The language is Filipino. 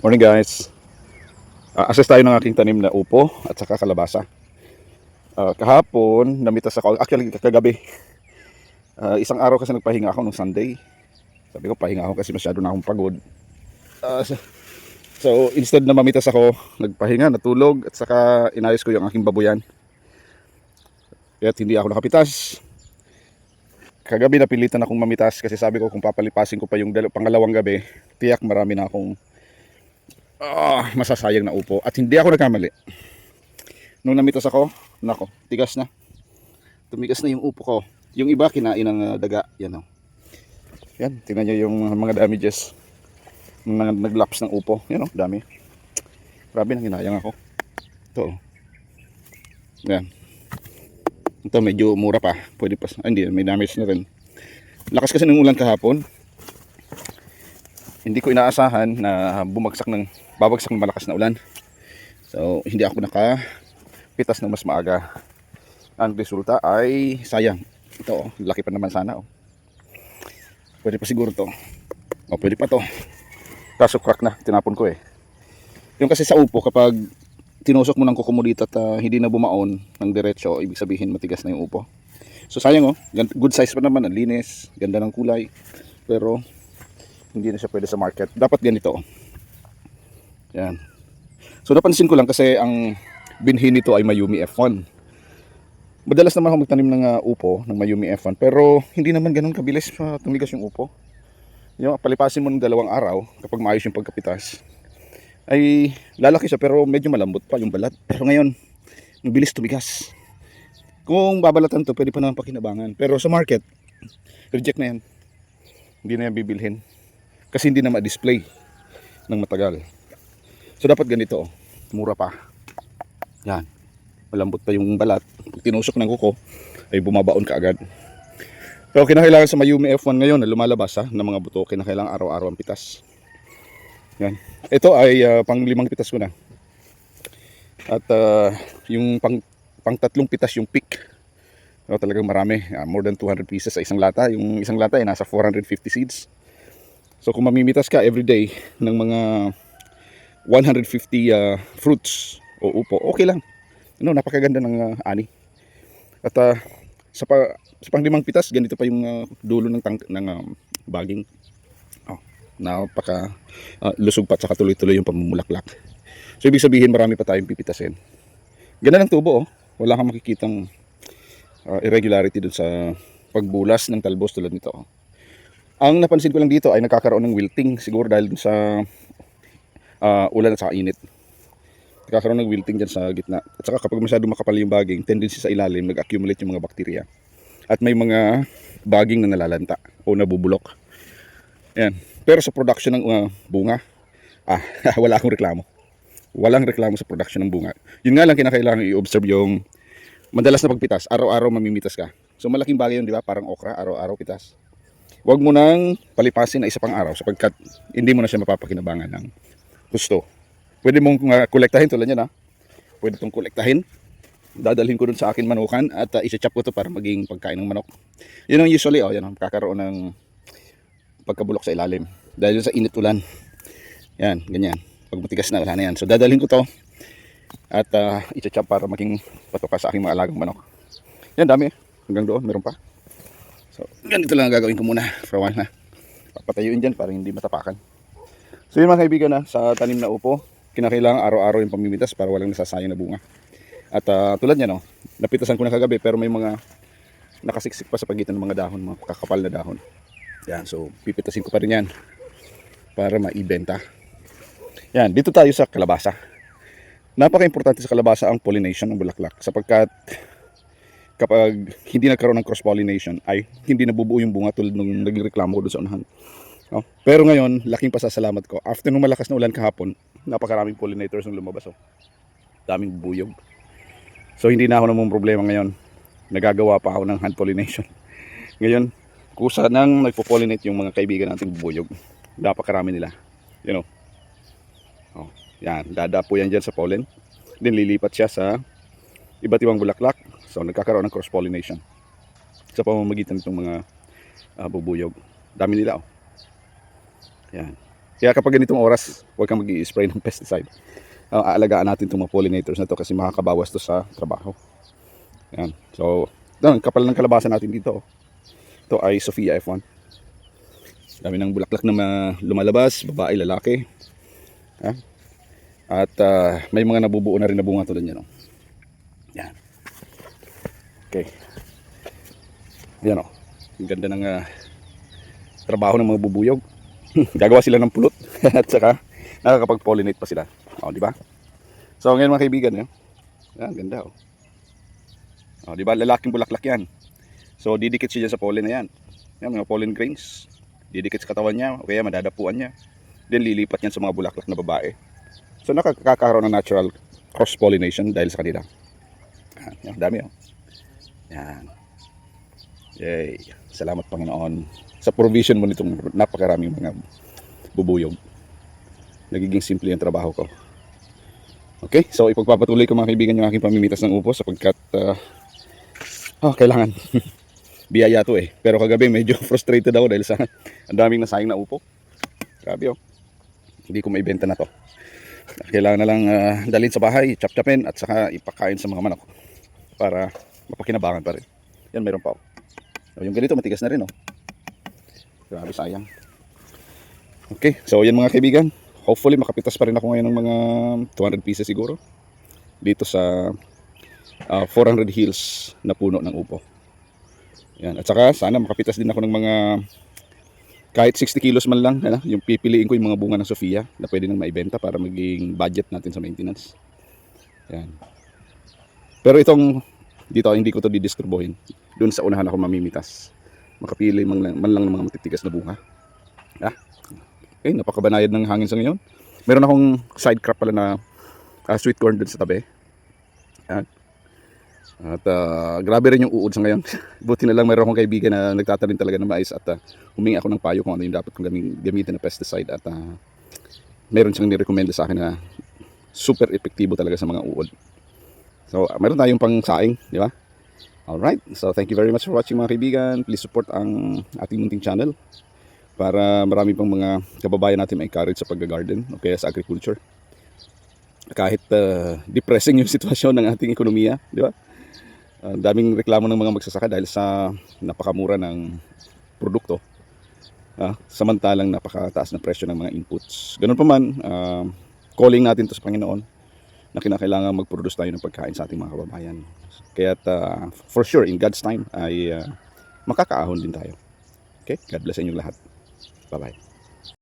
Morning guys. Assess tayo ng aking tanim na upo at saka kalabasa. Kahapon, namitas ako. Actually, kagabi. Isang araw kasi nagpahinga ako nung Sunday. Sabi ko, pahinga ako kasi masyado na akong pagod. So, instead na mamitas ako, nagpahinga, natulog, at saka inayos ko yung aking babuyan. Kaya't hindi ako nakapitas. Kagabi napilitan akong mamitas kasi sabi ko kung papalipasin ko pa yung pangalawang gabi, tiyak marami na akong masasayang na upo. At hindi ako nagkamali. Nung namitas ako, nako, tigas na. Tumigas na yung upo ko. Yung iba kinain ng daga. Yan o. Yan, tingnan nyo yung mga damages. Naglaps ng upo. Yan o, dami. Grabe, nanginayang ako. Ito o. Yan. Ito medyo mura pa. Pwede pa. Hindi, may damage na rin. Lakas kasi ng ulan kahapon. Hindi ko inaasahan na babagsak ng malakas na ulan. So, hindi ako nakapitas ng mas maaga. Ang resulta ay sayang. Ito, laki pa naman sana. Pwede pa siguro to. Pwede pa to. Kaso crack na, tinapon ko eh. Yung kasi sa upo, kapag tinusok mo ng kuko mo dito at hindi na bumaon ng diretso, ibig sabihin matigas na yung upo. So sayang good size pa naman, ang linis, ganda ng kulay. Pero hindi na siya pwede sa market. Dapat ganito. Yan. So napansin ko lang kasi ang binhi nito ay Mayumi F1. Madalas naman ako magtanim ng upo ng Mayumi F1, pero hindi naman ganun kabilis tumigas yung upo. Yung palipasin mo ng 2 araw kapag maayos yung pagkapitas, ay lalaki siya pero medyo malambot pa yung balat. Pero ngayon, mabilis tumigas. Kung babalatan to, pwede pa naman pakinabangan. Pero sa market, reject na yan. Hindi na yan bibilhin. Kasi hindi na ma-display ng matagal. So dapat ganito, mura pa. Yan. Malambot pa yung balat. Pag tinusok ng kuko, ay bumabaon ka agad. Pero kinakailangan sa Mayumi F1 ngayon na lumalabas ng mga buto, kinakailangan araw-araw ang pitas. Yan. Ito ay pang 5 pitas ko na. At yung pang 3 pitas yung peak. So, talagang marami. More than 200 pieces sa isang lata. Yung isang lata ay nasa 450 seeds. So kung mamimitas ka everyday ng mga 150 fruits o upo, okay lang. Napakaganda ng ani. At sa pang 5 pitas, ganito pa yung dulo ng baging. Napaka lusog pa at saka tuloy-tuloy yung pamumulaklak. So ibig sabihin marami pa tayong pipitasin. Ganda ng tubo. Wala kang makikitang irregularity dun sa pagbulas ng talbos tulad nito. Ang napansin ko lang dito ay nagkakaroon ng wilting, siguro dahil dun sa ulan at saka init. Nagkakaroon ng wilting dyan sa gitna. At saka kapag masyado makapal yung baging, tendency sa ilalim, nag-accumulate yung mga bakterya. At may mga baging na nalalanta o nabubulok. Ayan. Pero sa production ng bunga, wala akong reklamo. Walang reklamo sa production ng bunga. Yun nga lang kinakailangan i-observe yung madalas na pagpitas. Araw-araw mamimitas ka. So malaking bagay yun, di ba? Parang okra, araw-araw pitas. Huwag mo nang palipasin na isa pang araw sapagkat hindi mo na siya mapapakinabangan ng gusto. Pwede mong kolektahin tulad yan. Pwede itong kolektahin. Dadalhin ko dun sa akin manukan at isa-chop ko to para maging pagkain ng manok. Yun ang usually, yan, kakaroon ng pagkabulok sa ilalim. Dahil sa init ulan. Yan, ganyan. Pag matigas na, wala na yan. So dadalhin ko to at isa-chop para maging patuka sa aking mga alagang manok. Yan, dami. Hanggang doon, meron pa. So, ganito lang ang gagawin ko muna for a while na. Papatayuin dyan para hindi matapakan. So yun mga kaibigan sa tanim na upo, kinakailangan araw-araw yung pamimitas para walang nasasayang na bunga. At tulad niya, napitasan ko na kagabi pero may mga nakasiksik pa sa pagitan ng mga dahon, mga kakapal na dahon. Yan, so pipitasin ko pa rin yan para maibenta. Yan, dito tayo sa kalabasa. Napaka-importante sa kalabasa ang pollination ng bulaklak sapagkat kapag hindi nagkaroon ng cross-pollination ay hindi nabubuo yung bunga tulad nung nagreklamo ko doon sa unahan. Pero ngayon, laking pasasalamat ko. After nung malakas na ulan kahapon, napakaraming pollinators nung lumabas. Daming bubuyog. So hindi na ako namang problema ngayon. Nagagawa pa ako ng hand pollination. Ngayon, kusa nang nagpo-pollinate yung mga kaibigan nating bubuyog. Napakarami nila. Yan, dadapo yan dyan sa pollen. Then lilipat siya sa iba't ibang bulaklak. So nagkakaroon ng cross-pollination sa pamamagitan nitong mga bubuyog. Dami nila. Yan. Kaya kapag ganitong oras, huwag kang mag-i-spray ng pesticide. Aalagaan natin itong mga pollinators na to kasi makakabawas to sa trabaho. Yan. So, doon, kapal ng kalabasan natin dito. Ito ay Sophia F1. Dami ng bulaklak na lumalabas, babae, lalaki. Ha? At may mga nabubuo na rin na bunga tulad yan. Yan. Okay. Yan o. Ang ganda ng trabaho ng mga bubuyog. Gagawa sila ng pulot at saka nakakapag-pollinate pa sila. Di ba? So ngayon mga kaibigan, yan, ganda di ba? Lalaking bulaklak yan. So didikit siya dyan sa pollen na yan. Yan, mga pollen grains. Didikit sa katawan niya, o kaya madadapuan niya. Then lilipat yan sa mga bulaklak na babae. So nakakakaroon ng natural cross-pollination dahil sa kanila. Yan, dami Yan. Yay. Salamat Panginoon sa provision mo nitong napakaraming mga bubuyog. Nagiging simple yung trabaho ko. Okay, so ipagpapatuloy ko mga kaibigan yung aking pamimitas ng upo sapagkat kailangan. Biyaya to pero kagabi medyo frustrated ako dahil sa ang daming nasayang na upo. Grabe hindi ko maibenta na to. Kailangan na lang dalhin sa bahay, chop-chopin at saka ipakain sa mga manok para mapakinabangan pa rin. Yan, meron pa yung ganito matigas na rin Grabe, sayang. Okay, so yan mga kaibigan. Hopefully makapitas pa rin ako ngayon ng mga 200 pieces siguro dito sa 400 hills na puno ng upo. Yan. At saka sana makapitas din ako ng mga kahit 60 kilos man lang. Yung pipiliin ko yung mga bunga ng Sophia na pwede nang maibenta para maging budget natin sa maintenance. Yan. Pero itong dito hindi ko to didisturbohin. Doon sa unahan ako mamimitas. Makapili man lang ng mga matitigas na bunga. Okay, napakabanayad ng hangin sa ngayon. Meron akong side crop pala na sweet corn doon sa tabi. Yan. At grabe rin yung uod sa ngayon. Buti na lang meron akong kaibigan na nagtatanim talaga ng mais at humingi ako ng payo kung ano yung dapat kong gamitin na pesticide at meron siyang nirekomenda sa akin na super epektibo talaga sa mga uod. So meron tayong pang saing, di ba? Alright, so thank you very much for watching mga kaibigan. Please support ang ating munting channel para marami pang mga kababayan natin ma-encourage sa pag-garden o kaya sa agriculture. Kahit depressing yung sitwasyon ng ating ekonomiya, di ba? Daming reklamo ng mga magsasaka dahil sa napakamura ng produkto. Samantalang napakataas na presyo ng mga inputs. Ganun pa man, calling natin to sa Panginoon na kinakailangan mag-produce tayo ng pagkain sa ating mga kababayan. Kaya for sure, in God's time, ay makakaahon din tayo. Okay? God bless inyong lahat. Bye-bye.